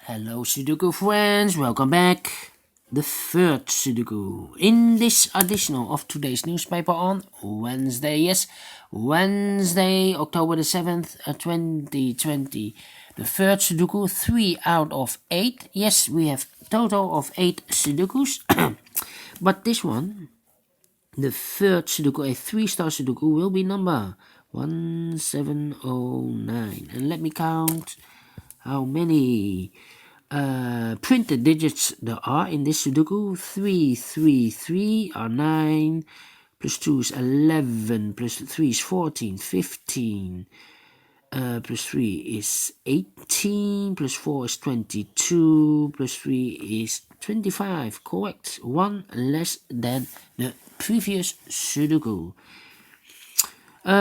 Hello Sudoku friends, welcome back. The third Sudoku in this edition of today's newspaper on Wednesday, Wednesday, October the 7th, 2020. The third Sudoku, 3 out of 8. Yes, we have total of 8 Sudokus. But this one, the third Sudoku, a 3-star Sudoku, will be number 1709. And let me count how many printed digits there are in this Sudoku. 3 are 9, plus 2 is 11, plus 3 is 14, 15, plus 3 is 18, plus 4 is 22, plus 3 is 25. Correct. One less than the previous Sudoku.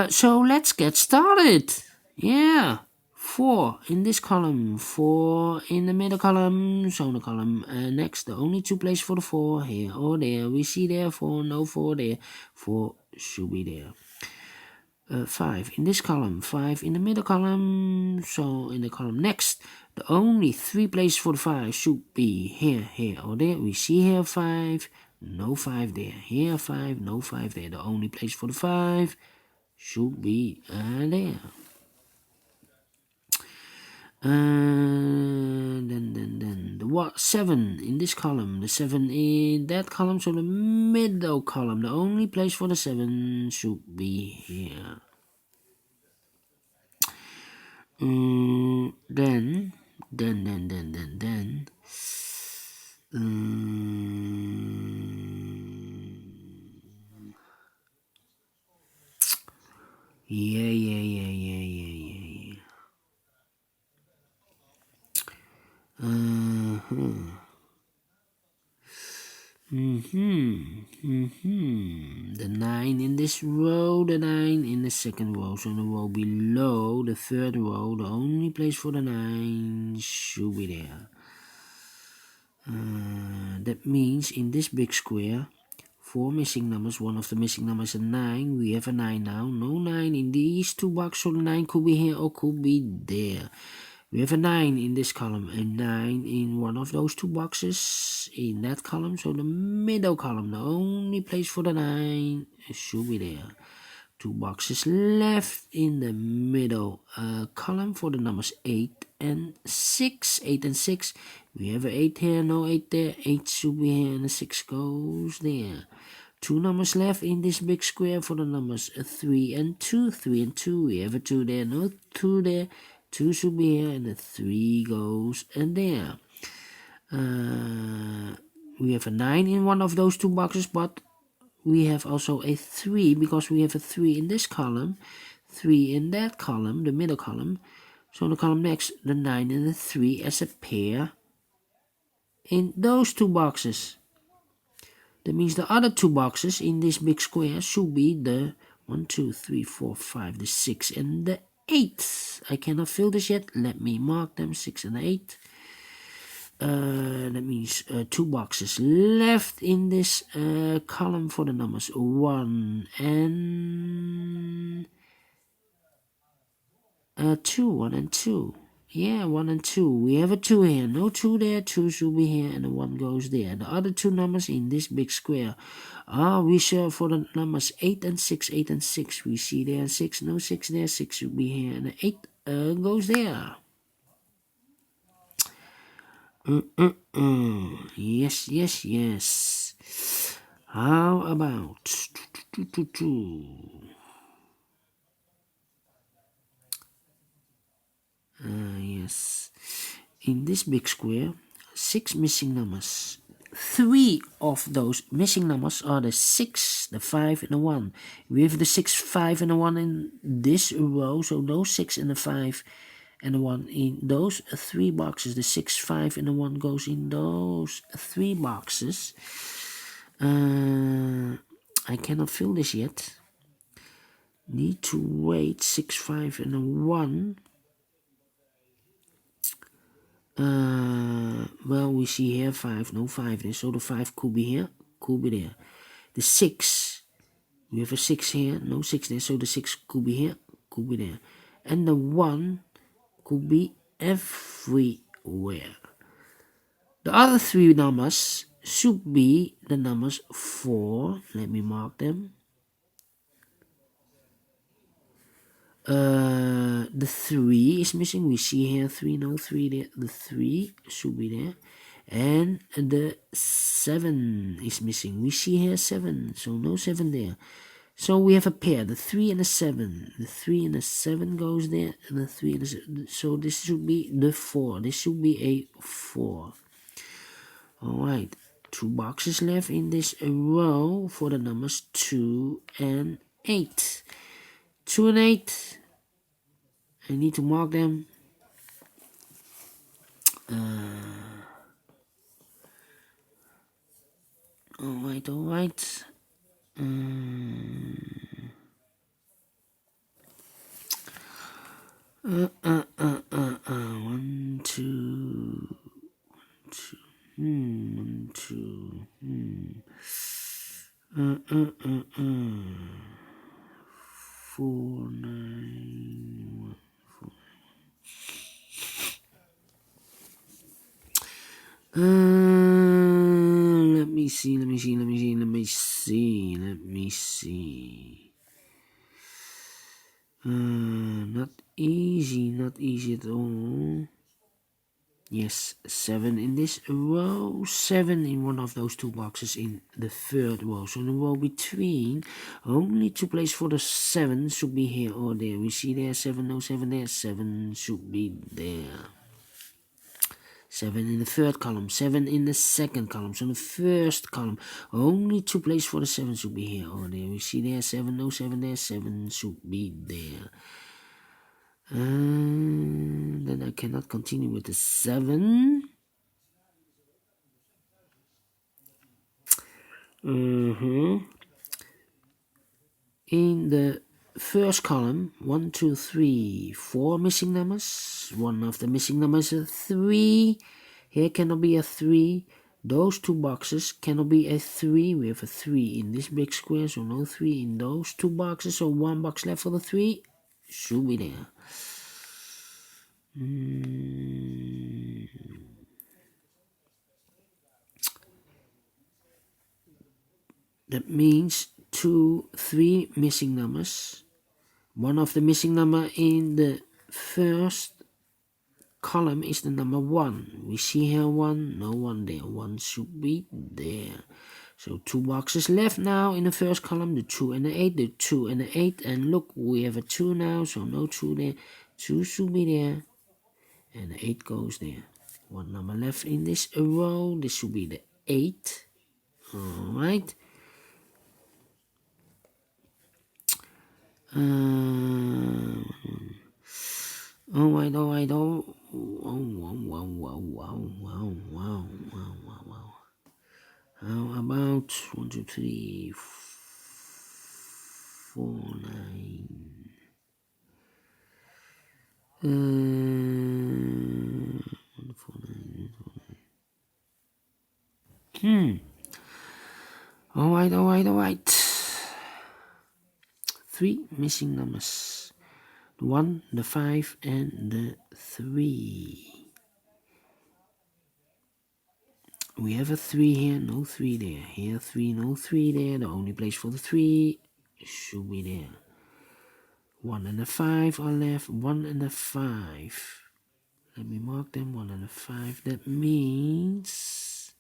So let's get started. Yeah. 4 in this column, 4 in the middle column, so the column next, the only 2 places for the 4, here or there. We see there 4, no 4 there, 4 should be there. 5 in this column, 5 in the middle column, so in the column next, the only 3 places for the 5 should be here, here or there. We see here 5, no 5 there, here 5, no 5 there. The only place for the 5 should be there. Then the 7 in this column, the 7 in that column, so the middle column, the only place for the 7 should be here. Then The 9 in this row, the 9 in the second row, so the row below, the third row, the only place for the 9 should be there. That means in this big square, 4 missing numbers, one of the missing numbers is 9. We have a 9 now, no 9 in these 2 boxes, so the 9 could be here or could be there. We have a 9 in this column, a 9 in one of those 2 boxes in that column, so the middle column, the only place for the 9 should be there. 2 boxes left in the middle column for the numbers 8 and 6. 8 and 6, we have an 8 here, no 8 there, 8 should be here and the 6 goes there. 2 numbers left in this big square for the numbers 3 and 2. 3 and 2, we have a 2 there, no 2 there. 2 should be here and the 3 goes there. We have a 9 in one of those 2 boxes, but we have also a 3 because we have a 3 in this column, 3 in that column, the middle column. So the column next, the 9 and the 3 as a pair in those 2 boxes. That means the other 2 boxes in this big square should be the 1, 2, 3, 4, 5, the 6 and the 8. I cannot fill this yet. Let me mark them, 6 and 8. That means 2 boxes left in this column for the numbers 1 and 2. 1 and 2. Yeah, 1 and 2. We have a 2 here. No 2 there. 2 should be here and the 1 goes there. The other 2 numbers in this big square are reserved for the numbers 8 and 6. 8 and 6. We see there 6. No 6 there. 6 should be here and the 8 goes there. Yes. How about yes. In this big square, 6 missing numbers. 3 of those missing numbers are the 6, the 5, and the 1. We have the 6, 5, and the 1 in this row, so those 6 and the 5 and the 1 in those 3 boxes. The 6, 5, and the 1 goes in those 3 boxes. I cannot fill this yet. Need to wait. 6, 5, and the 1. Well, we see here 5, no 5 there, so the 5 could be here, could be there. The 6, we have a 6 here, no 6 there, so the 6 could be here, could be there. And the 1 could be everywhere. The other three numbers should be the numbers 4. Let me mark them. The 3 is missing. We see here 3, no 3 there. The 3 should be there. And the 7 is missing. We see here 7, so no 7 there. So we have a pair, the 3 and the 7. The 3 and the 7 goes there, and the 3 and the 7. So this should be the 4. This should be a 4. Alright, 2 boxes left in this row for the numbers 2 and 8. 2 and 8. I need to mark them. Alright. 1, 2, 1, 2, 4, 9, 1, 4. Let me see. Not easy at all. Yes, 7 in this row, 7 in one of those 2 boxes in the third row. So in the row between, only 2 places for the 7 should be here or there. We see there 7, no 7 there, 7 should be there. 7 in the third column, 7 in the second column. So in the first column, only 2 places for the 7 should be here or there. We see there 7, no 7 there, 7 should be there. And then I cannot continue with the 7. In the first column, 1, 2, 3, 4 missing numbers. One of the missing numbers is a 3. Here cannot be a 3. Those 2 boxes cannot be a 3. We have a 3 in this big square, so no 3 in those 2 boxes. So 1 box left for the 3 should be there. That means 2, 3 missing numbers. One of the missing number in the first column is the number 1. We see here 1, no 1 there. 1 should be there. So 2 boxes left now in the first column, the 2 and the 8, the 2 and the 8. And look, we have a 2 now, so no 2 there. 2 should be there. And the 8 goes there. 1 number left in this row. This should be the 8. Alright. Alright. How about 1, 2, 3, 4, 9. Alright. 3 missing numbers. The 1, the 5, and the 3. We have a 3 here, no 3 there. Here 3, no 3 there. The only place for the 3 should be there. 1 and a 5 are left. 1 and a 5. Let me mark them. 1 and a 5. That means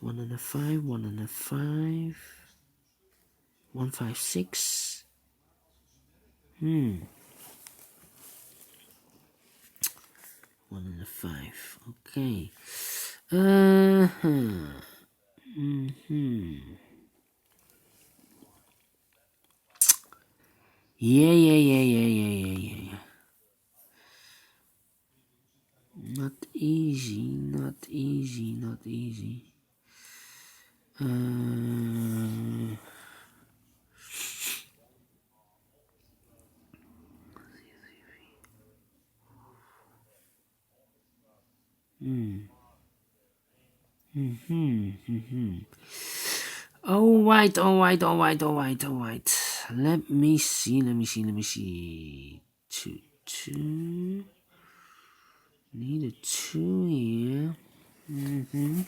1 and a 5. 1 and a 5. 1, 5, 6. 1 and a 5. Okay. Yeah. Not easy. Alright. Let me see. 2. Need a 2 here. 1,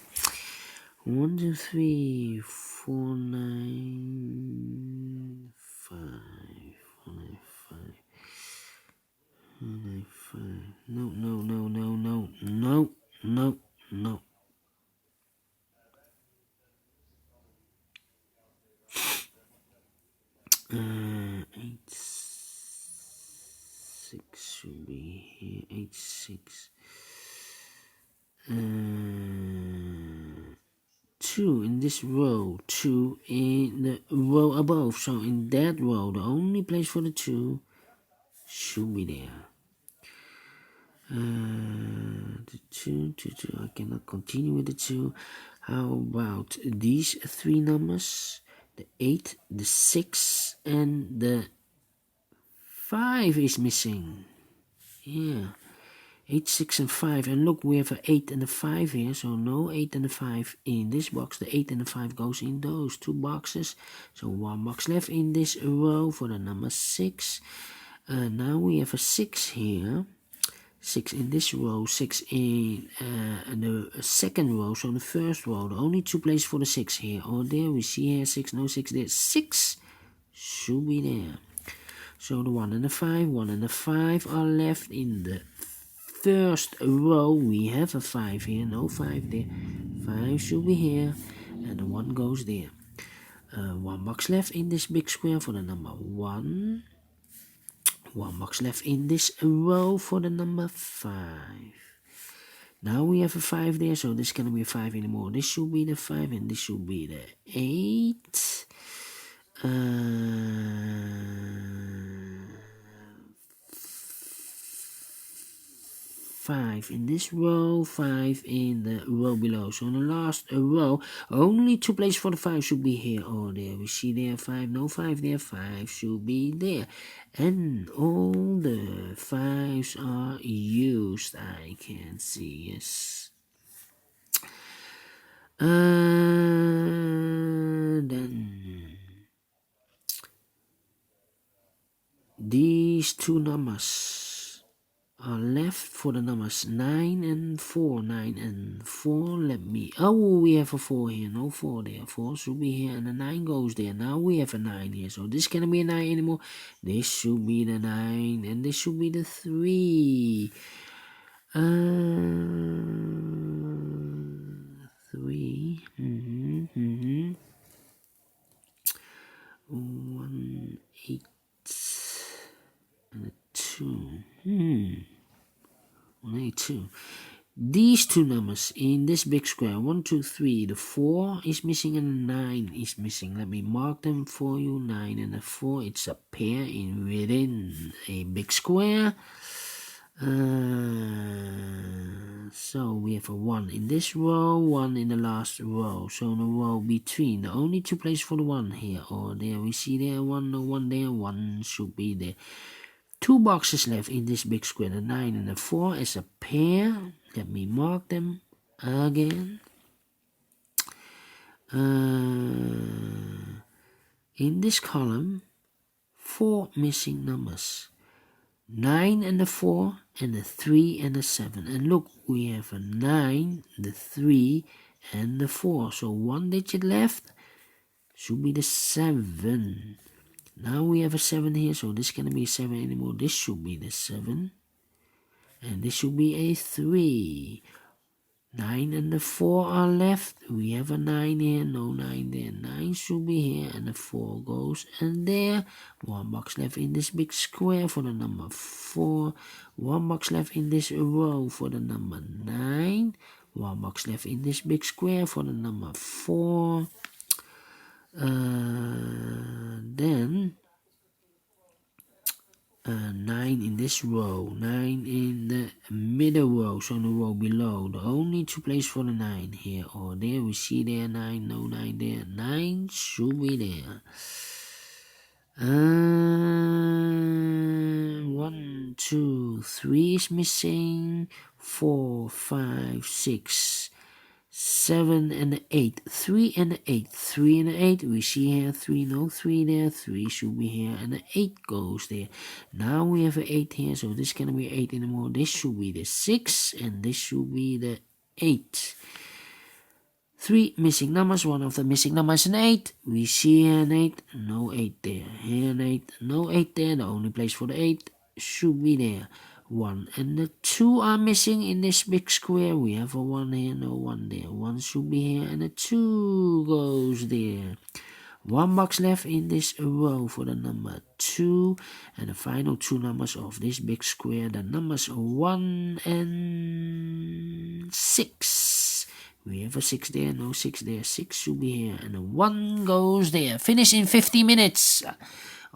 2, 3, 4, 9, 5, 4, 9, 5, 4, 9, 5. No, no, no, no, no, no, no, no. 8, 6 should be here. 8, 6. 2 in this row, 2 in the row above. So in that row, the only place for the 2 should be there. The 2, I cannot continue with the 2. How about these 3 numbers? The 8, the 6, and the 5 is missing. Yeah. 8, 6, and 5. And look, we have an 8 and a 5 here. So no 8 and a 5 in this box. The 8 and the 5 goes in those 2 boxes. So 1 box left in this row for the number 6. Now we have a 6 here. 6 in this row. 6 in the second row. So in the first row. The only 2 places for the 6 here. Or there we see here 6. No 6 there. 6 should be there. So the 1 and the 5. 1 and the 5 are left in the first row. We have a 5 here, no 5 there. 5 should be here, and the 1 goes there. 1 box left in this big square for the number 1. 1 box left in this row for the number 5. Now we have a 5 there, so this cannot be a 5 anymore. This should be the 5, and this should be the 8. 5 in this row, 5 in the row below. So in the last row, only 2 places for the 5 should be here or there. We see there 5, no 5 there, 5 should be there. And all the 5s are used, I can see, yes. Then these 2 numbers are left for the numbers 9 and 4. 9 and 4. We have a 4 here. No 4 there. 4 should be here, and the 9 goes there. Now we have a 9 here. So this cannot be a 9 anymore. This should be the 9, and this should be the 3. 3. 1, 8, and a 2. 182. These 2 numbers in this big square, 1, 2, 3, the 4 is missing and the 9 is missing. Let me mark them for you. 9 and the 4, it's a pair within a big square. So we have a 1 in this row, 1 in the last row. So in the row between, the only 2 places for the 1 here or there. We see there 1, no 1 there, 1 should be there. 2 boxes left in this big square, the 9 and the 4 is a pair. Let me mark them again. In this column, 4 missing numbers. 9 and the 4 and the 3 and the 7. And look, we have a 9, the 3 and the 4. So 1 digit left should be the 7. Now we have a 7 here, so this cannot be a 7 anymore. This should be the 7. And this should be a 3. 9 and the 4 are left. We have a 9 here, no 9 there. 9 should be here, and the 4 goes and there. 1 box left in this big square for the number 4. 1 box left in this row for the number 9. 1 box left in this big square for the number 4. Then 9 in this row, 9 in the middle row, so in the row below. The only 2 places for the 9 here or there. We see there 9, no 9 there. 9 should be there. 1, 2, 3 is missing. 4, 5, 6, 7 and 8. 3 and 8. 3 and 8. We see here 3, no 3 there. 3 should be here, and the 8 goes there. Now we have an 8 here, so this cannot be 8 anymore. This should be the 6, and this should be the 8. 3 missing numbers. One of the missing numbers is an 8. We see here an 8. No 8 there. Here an 8. No 8 there. The only place for the 8 should be there. 1 and the 2 are missing in this big square. We have a 1 here. No 1 there. 1 should be here. And a 2 goes there. 1 box left in this row for the number 2. And the final 2 numbers of this big square. The numbers 1 and 6. We have a 6 there, no 6 there. 6 should be here, and a 1 goes there. Finish in 50 minutes.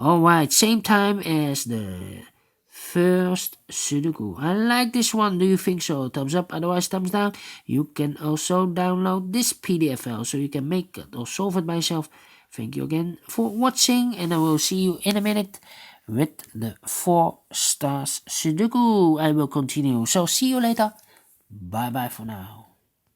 Alright, same time as the first Sudoku. I like this one. Do you think so? Thumbs up, otherwise thumbs down. You can also download this PDF file so you can make it or solve it by yourself. Thank you again for watching, and I will see you in a minute with the 4 stars Sudoku. I will continue. So see you later. Bye bye for now.